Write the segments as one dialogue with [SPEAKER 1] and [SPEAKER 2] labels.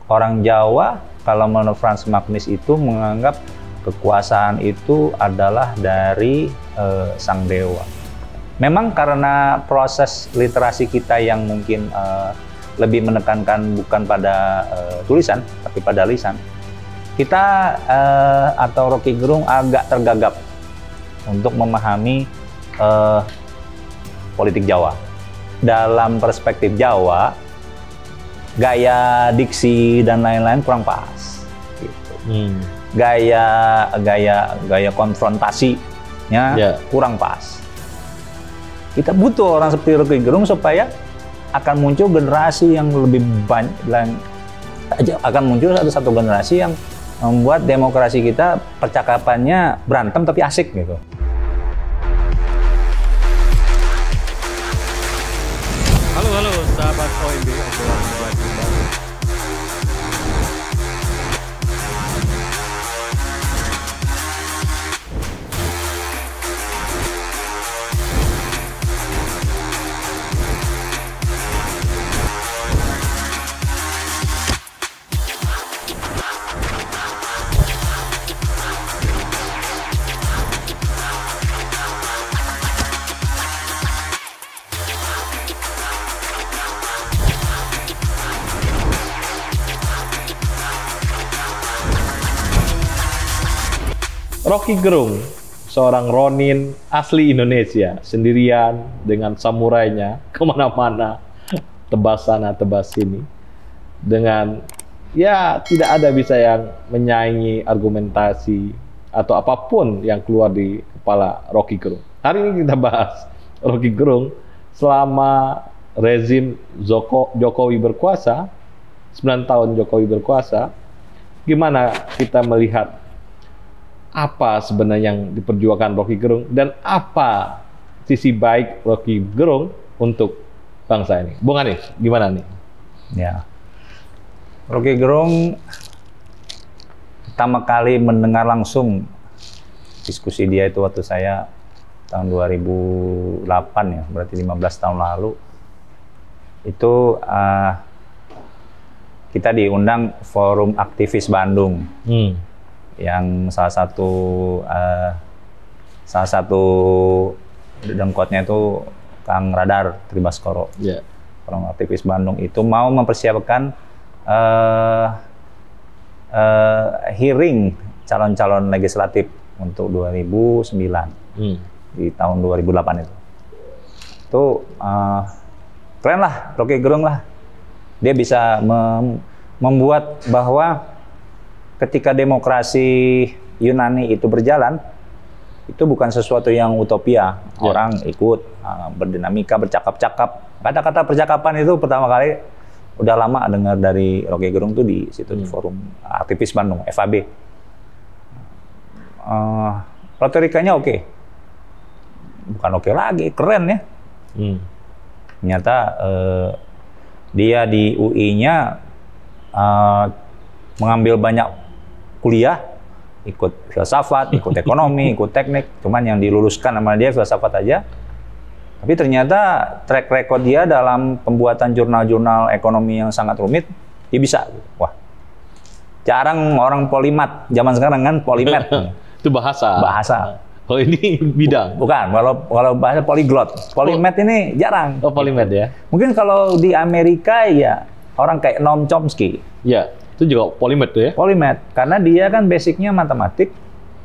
[SPEAKER 1] orang Jawa kalau menurut Franz Magnus itu menganggap kekuasaan itu adalah dari sang dewa. Memang karena proses literasi kita yang mungkin lebih menekankan bukan pada tulisan, tapi pada lisan, kita atau Rocky Gerung agak tergagap untuk memahami politik Jawa. Dalam perspektif Jawa, gaya diksi dan lain-lain kurang pas. Gitu. Gaya konfrontasinya kurang pas. Kita butuh orang seperti Rocky Gerung supaya akan muncul generasi yang lebih banyak, akan muncul satu generasi yang membuat demokrasi kita percakapannya berantem tapi asik gitu.
[SPEAKER 2] Halo sahabat OMB, obrolan bola kembali. Rocky Gerung, seorang Ronin asli Indonesia, sendirian dengan samurainya kemana-mana, tebas sana, tebas sini. Dengan, ya tidak ada bisa yang menyaingi argumentasi atau apapun yang keluar di kepala Rocky Gerung. Hari ini kita bahas Rocky Gerung selama rezim Jokowi berkuasa, 9 tahun Jokowi berkuasa, gimana kita melihat apa sebenarnya yang diperjuangkan Rocky Gerung dan apa sisi baik Rocky Gerung untuk bangsa ini. Bung Anies, gimana nih?
[SPEAKER 1] Ya, Rocky Gerung pertama kali mendengar langsung diskusi dia itu waktu saya tahun 2008 ya, berarti 15 tahun lalu. Itu kita diundang Forum Aktivis Bandung. Yang salah satu dengkotnya itu Kang Radar Tribaskoro. Forum Aktivis Bandung itu mau mempersiapkan hearing calon-calon legislatif untuk 2009 di tahun 2008 itu. Itu keren lah, Rocky Gerung lah. Dia bisa membuat bahwa ketika demokrasi Yunani itu berjalan, itu bukan sesuatu yang utopia. Orang ikut berdinamika, bercakap-cakap. Kata-kata percakapan itu pertama kali udah lama dengar dari Rocky Gerung tuh di situ di Forum Aktivis Bandung, FAB. Retorikanya oke. Bukan oke lagi, keren ya. Ternyata dia di UI-nya mengambil banyak kuliah, ikut filsafat, ikut ekonomi, ikut teknik, cuman yang diluluskan sama dia filsafat aja. Tapi ternyata track record dia dalam pembuatan jurnal-jurnal ekonomi yang sangat rumit, dia bisa. Wah, jarang orang polimat, zaman sekarang kan polimet.
[SPEAKER 2] Itu bahasa. Kalau ini bidang?
[SPEAKER 1] Bukan, kalau bahasa poliglot. Polimet ini jarang.
[SPEAKER 2] Oh, polimet ya?
[SPEAKER 1] Mungkin kalau di Amerika ya, orang kayak Noam Chomsky.
[SPEAKER 2] Ya. Itu juga polimet tuh ya?
[SPEAKER 1] Polimet, karena dia kan basicnya matematik,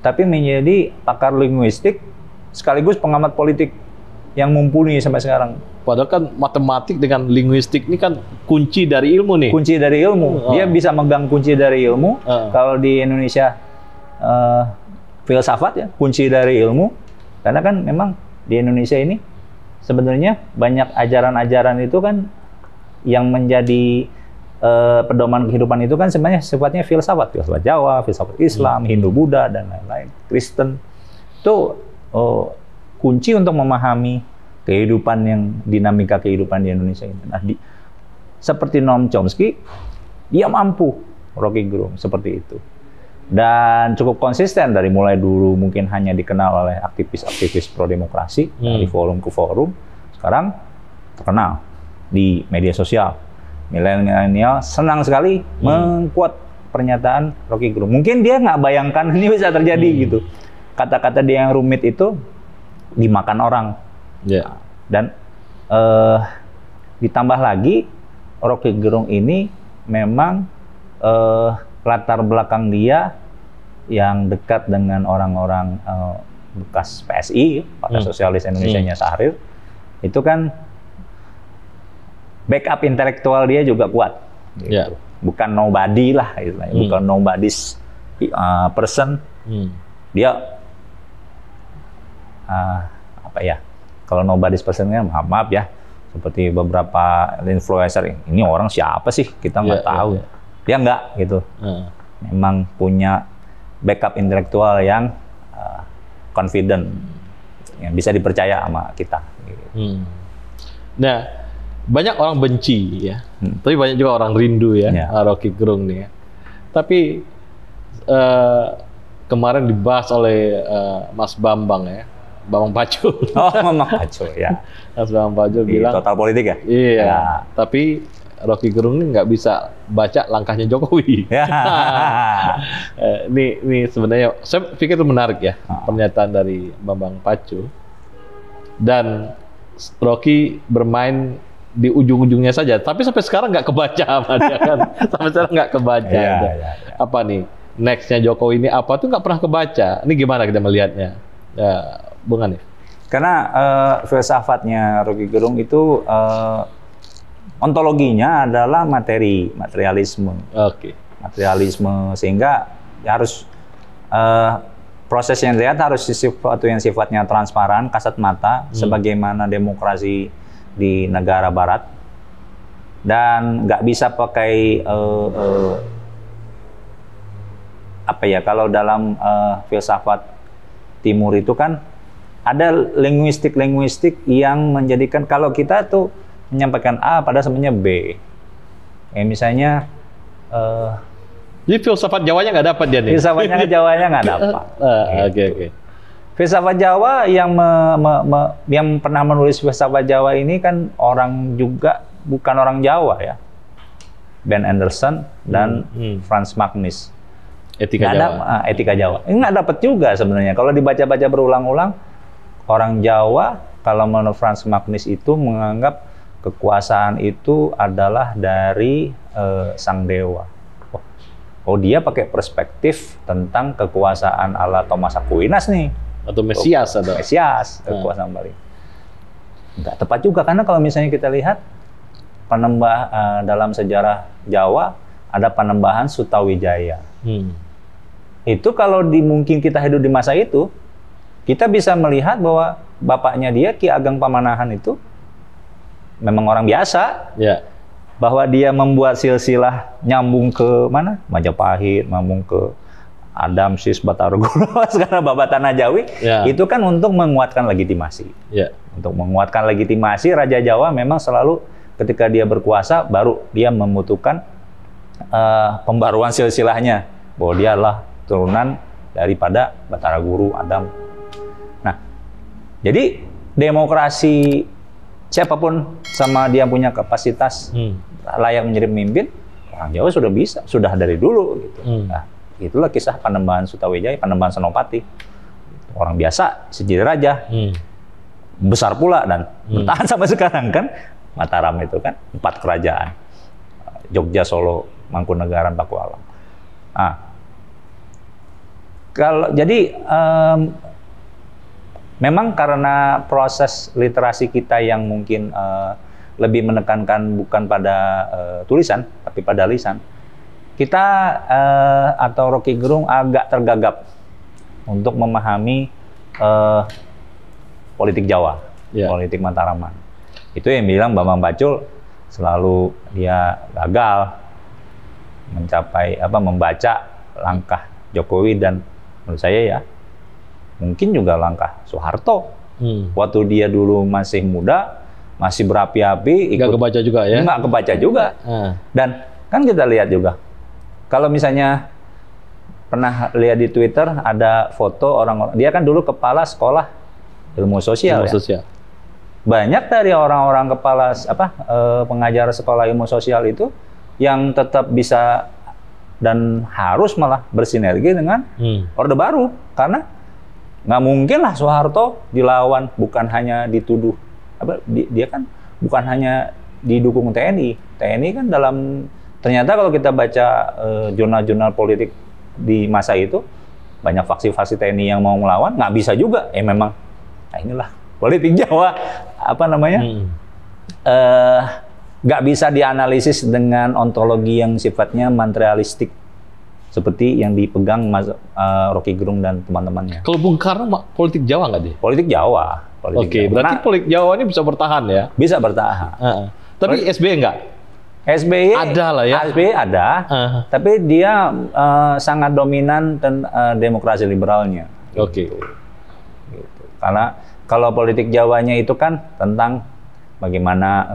[SPEAKER 1] tapi menjadi pakar linguistik, sekaligus pengamat politik yang mumpuni sampai sekarang.
[SPEAKER 2] Padahal kan matematik dengan linguistik ini kan kunci dari ilmu nih.
[SPEAKER 1] Kunci dari ilmu. Dia bisa megang kunci dari ilmu. Kalau di Indonesia filsafat ya, kunci dari ilmu. Karena kan memang di Indonesia ini sebenarnya banyak ajaran-ajaran itu kan yang menjadi pedoman kehidupan itu kan sebenarnya sifatnya filsafat Jawa, filsafat Islam, Hindu, Buddha dan lain-lain, Kristen. Itu kunci untuk memahami kehidupan yang dinamika kehidupan di Indonesia ini. Nah, seperti Noam Chomsky, dia mampu Rocky Gerung seperti itu. Dan cukup konsisten dari mulai dulu mungkin hanya dikenal oleh aktivis-aktivis pro demokrasi dari forum ke forum, sekarang terkenal di media sosial. milenial senang sekali mengquote pernyataan Rocky Gerung. Mungkin dia nggak bayangkan ini bisa terjadi gitu. Kata-kata dia yang rumit itu dimakan orang. Dan ditambah lagi Rocky Gerung ini memang latar belakang dia yang dekat dengan orang-orang bekas PSI, Partai Sosialis Indonesia-nya Syahrir, itu kan backup intelektual dia juga kuat. Gitu. Bukan nobody lah, istilahnya. Bukan nobody's person. Dia apa ya? Kalau nobody's person kan maaf ya, seperti beberapa influencer, ini orang siapa sih? Kita nggak tahu. Dia nggak gitu. Memang punya backup intelektual yang confident, yang bisa dipercaya sama kita.
[SPEAKER 2] Nah, banyak orang benci ya, tapi banyak juga orang rindu ya, Rocky Gerung nih. Ya. Tapi kemarin dibahas oleh Mas Bambang ya, Bambang Pacul.
[SPEAKER 1] Oh, Bambang Pacul ya.
[SPEAKER 2] Mas Bambang Pacul bilang
[SPEAKER 1] Total Politik ya.
[SPEAKER 2] Iya. Ya. Tapi Rocky Gerung ini nggak bisa baca langkahnya Jokowi. Ini sebenarnya saya pikir itu menarik ya, pernyataan dari Bambang Pacul. Dan Rocky bermain di ujung-ujungnya saja, tapi sampai sekarang nggak kebaca sama dia kan. Sampai sekarang nggak kebaca. Apa nih nextnya Jokowi ini apa tuh nggak pernah kebaca. Ini gimana kita melihatnya, Bung Hanif?
[SPEAKER 1] Karena filsafatnya Rocky Gerung itu ontologinya adalah materialisme. Materialisme, sehingga harus proses yang dilihat harus sesuatu yang sifatnya transparan, kasat mata, sebagaimana demokrasi di negara barat, dan nggak bisa pakai apa ya, kalau dalam filsafat Timur itu kan ada linguistik yang menjadikan kalau kita tuh menyampaikan A pada sebenarnya B. Misalnya
[SPEAKER 2] jadi filsafat Jawanya nggak dapat dia nih.
[SPEAKER 1] Filsafatnya Jawanya nggak dapat.
[SPEAKER 2] Oke.
[SPEAKER 1] Filsafat Jawa yang yang pernah menulis filsafat Jawa ini kan orang juga bukan orang Jawa ya. Ben Anderson dan Franz Magnus.
[SPEAKER 2] Etika Jawa.
[SPEAKER 1] Etika Jawa. Ini nggak dapat juga sebenarnya. Kalau dibaca-baca berulang-ulang, orang Jawa kalau menurut Franz Magnus itu menganggap kekuasaan itu adalah dari sang dewa. Oh, dia pakai perspektif tentang kekuasaan ala Thomas Aquinas nih.
[SPEAKER 2] Atau Mesias atau
[SPEAKER 1] Mesias, kekuasaan Bali. Nggak tepat juga, karena kalau misalnya kita lihat dalam sejarah Jawa ada Panembahan Sutawijaya. Itu kalau mungkin kita hidup di masa itu, kita bisa melihat bahwa bapaknya dia Ki Ageng Pamanahan itu memang orang biasa, bahwa dia membuat silsilah nyambung ke mana? Majapahit, nyambung ke Adamsis, Batarguru, sekarang Babat Tanah Jawi, itu kan untuk menguatkan legitimasi. Untuk menguatkan legitimasi, Raja Jawa memang selalu ketika dia berkuasa, baru dia membutuhkan pembaruan silsilahnya, bahwa dia adalah turunan daripada Batara Guru, Adam. Nah, jadi demokrasi siapapun sama dia punya kapasitas layak menjadi pemimpin, orang Jawa sudah bisa, sudah dari dulu gitu. Nah, itulah kisah Panembahan Sutawijaya, Panembahan Senopati. Orang biasa jadi raja, besar pula dan bertahan sampai sekarang kan. Mataram itu kan 4 kerajaan, Jogja, Solo, Mangkunegaran, Pakualam. Nah, jadi memang karena proses literasi kita yang mungkin lebih menekankan bukan pada tulisan, tapi pada lisan, kita atau Rocky Gerung agak tergagap untuk memahami politik Jawa, politik Mataraman. Itu yang bilang Bambang Pacul selalu dia gagal membaca langkah Jokowi, dan menurut saya ya mungkin juga langkah Soeharto. Waktu dia dulu masih muda, masih berapi-api,
[SPEAKER 2] nggak kebaca juga ya?
[SPEAKER 1] Nggak kebaca juga. Dan kan kita lihat juga, kalau misalnya pernah lihat di Twitter ada foto orang-orang, dia kan dulu kepala sekolah ilmu sosial. banyak dari orang-orang kepala pengajar sekolah ilmu sosial itu yang tetap bisa dan harus malah bersinergi dengan Orde Baru, karena nggak mungkin lah Soeharto dilawan, bukan hanya dituduh dia kan bukan hanya didukung TNI. TNI kan ternyata kalau kita baca jurnal-jurnal politik di masa itu, banyak faksi-faksi TNI yang mau melawan, nggak bisa juga. Memang, nah inilah politik Jawa, nggak bisa dianalisis dengan ontologi yang sifatnya materialistik seperti yang dipegang Rocky Gerung dan teman-temannya.
[SPEAKER 2] Kalau Bung Karno politik Jawa nggak deh?
[SPEAKER 1] Politik Jawa.
[SPEAKER 2] Oke, berarti politik Jawa ini bisa bertahan ya?
[SPEAKER 1] Bisa bertahan.
[SPEAKER 2] Tapi SBY enggak?
[SPEAKER 1] SBY
[SPEAKER 2] ada lah ya.
[SPEAKER 1] SBY ada, tapi dia sangat dominan dan demokrasi liberalnya.
[SPEAKER 2] Oke.
[SPEAKER 1] Gitu. Karena kalau politik Jawanya itu kan tentang bagaimana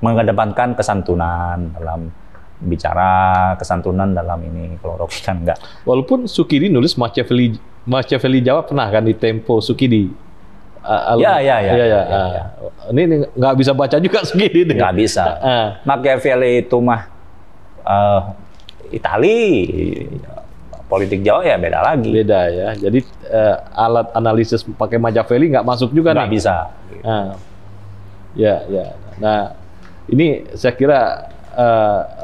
[SPEAKER 1] mengedepankan kesantunan dalam bicara, kesantunan dalam ini. Kalau Rocky kan enggak.
[SPEAKER 2] Walaupun Sukidi nulis Machiavelli Jawa pernah kan di Tempo Sukidi.
[SPEAKER 1] Ya.
[SPEAKER 2] Ini nggak bisa baca juga Sukidi.
[SPEAKER 1] Nggak bisa. Machiavelli itu mah Itali, politik Jawa ya beda lagi.
[SPEAKER 2] Beda ya. Jadi alat analisis pakai Machiavelli nggak masuk juga
[SPEAKER 1] nggak bisa.
[SPEAKER 2] Ya. Nah, ini saya kira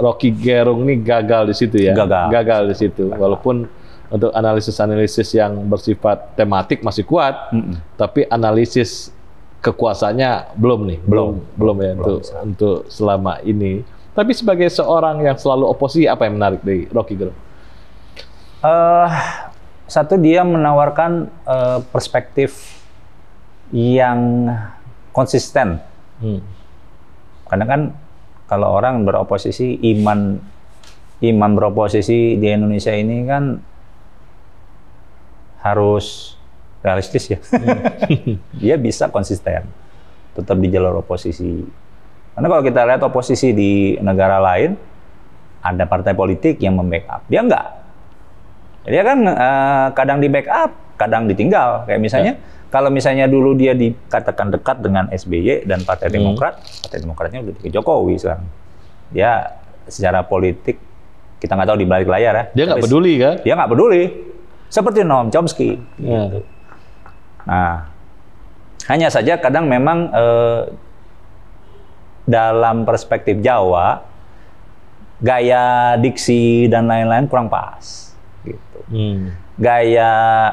[SPEAKER 2] Rocky Gerung ini gagal di situ ya. Gagal di situ. Walaupun untuk analisis-analisis yang bersifat tematik masih kuat, tapi analisis kekuasaannya belum ya untuk selama ini. Tapi sebagai seorang yang selalu oposisi, apa yang menarik dari Rocky Gerung?
[SPEAKER 1] Satu, dia menawarkan perspektif yang konsisten. Karena kan kalau orang beroposisi, iman beroposisi di Indonesia ini kan harus realistis ya. Dia bisa konsisten tetap di jalur oposisi. Karena kalau kita lihat oposisi di negara lain, ada partai politik yang membackup, dia enggak. Dia kan kadang di backup, kadang ditinggal. Kayak misalnya, kalau misalnya dulu dia dikatakan dekat dengan SBY dan Partai Demokrat, Partai Demokratnya udah ke Jokowi sekarang. Dia secara politik, kita nggak tahu di balik layar ya.
[SPEAKER 2] Dia nggak peduli kan?
[SPEAKER 1] Dia nggak peduli. Seperti Noam Chomsky. Gitu. Nah, hanya saja kadang memang dalam perspektif Jawa, gaya diksi dan lain-lain kurang pas. Gitu. Gaya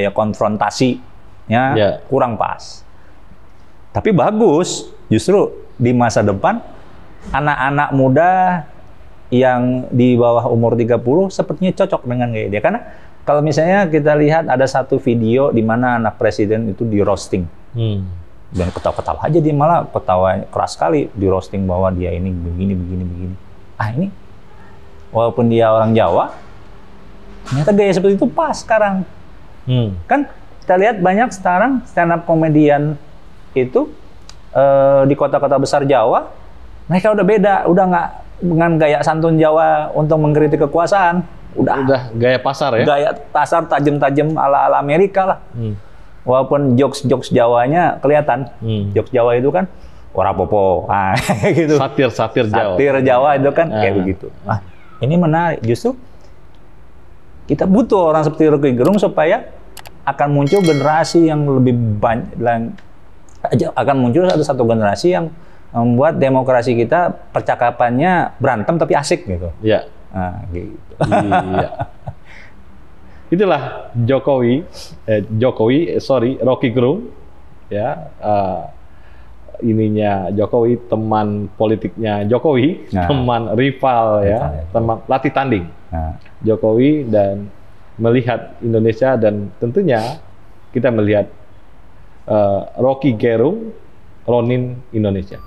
[SPEAKER 1] konfrontasinya kurang pas. Tapi bagus, justru di masa depan anak-anak muda yang di bawah umur 30 sepertinya cocok dengan gaya dia. Karena kalau misalnya kita lihat ada satu video di mana anak presiden itu di roasting. Dan ketawa-ketawa aja, dia malah ketawa keras sekali di roasting bahwa dia ini begini. Ini walaupun dia orang Jawa, ternyata gaya seperti itu pas sekarang. Kan kita lihat banyak sekarang stand up komedian itu di kota-kota besar Jawa, mereka udah beda, udah nggak dengan gaya santun Jawa untuk mengkritik kekuasaan, udah
[SPEAKER 2] gaya pasar ya.
[SPEAKER 1] Gaya pasar tajam-tajam ala Amerika lah. Walaupun jokes Jawanya kelihatan, jokes Jawa itu kan ora popo, gitu.
[SPEAKER 2] Satir Jawa.
[SPEAKER 1] Satir Jawa itu kan kayak begitu. Ini menarik, justru kita butuh orang seperti Rocky Gerung supaya akan muncul generasi yang lebih banyak, akan muncul satu generasi yang membuat demokrasi kita percakapannya berantem tapi asik gitu.
[SPEAKER 2] Iya.
[SPEAKER 1] Gitu.
[SPEAKER 2] Iya. Itulah Rocky Gerung ya. Jokowi, teman politiknya Jokowi, teman rival ya, teman latih tanding Jokowi, dan melihat Indonesia, dan tentunya kita melihat Rocky Gerung, Ronin Indonesia.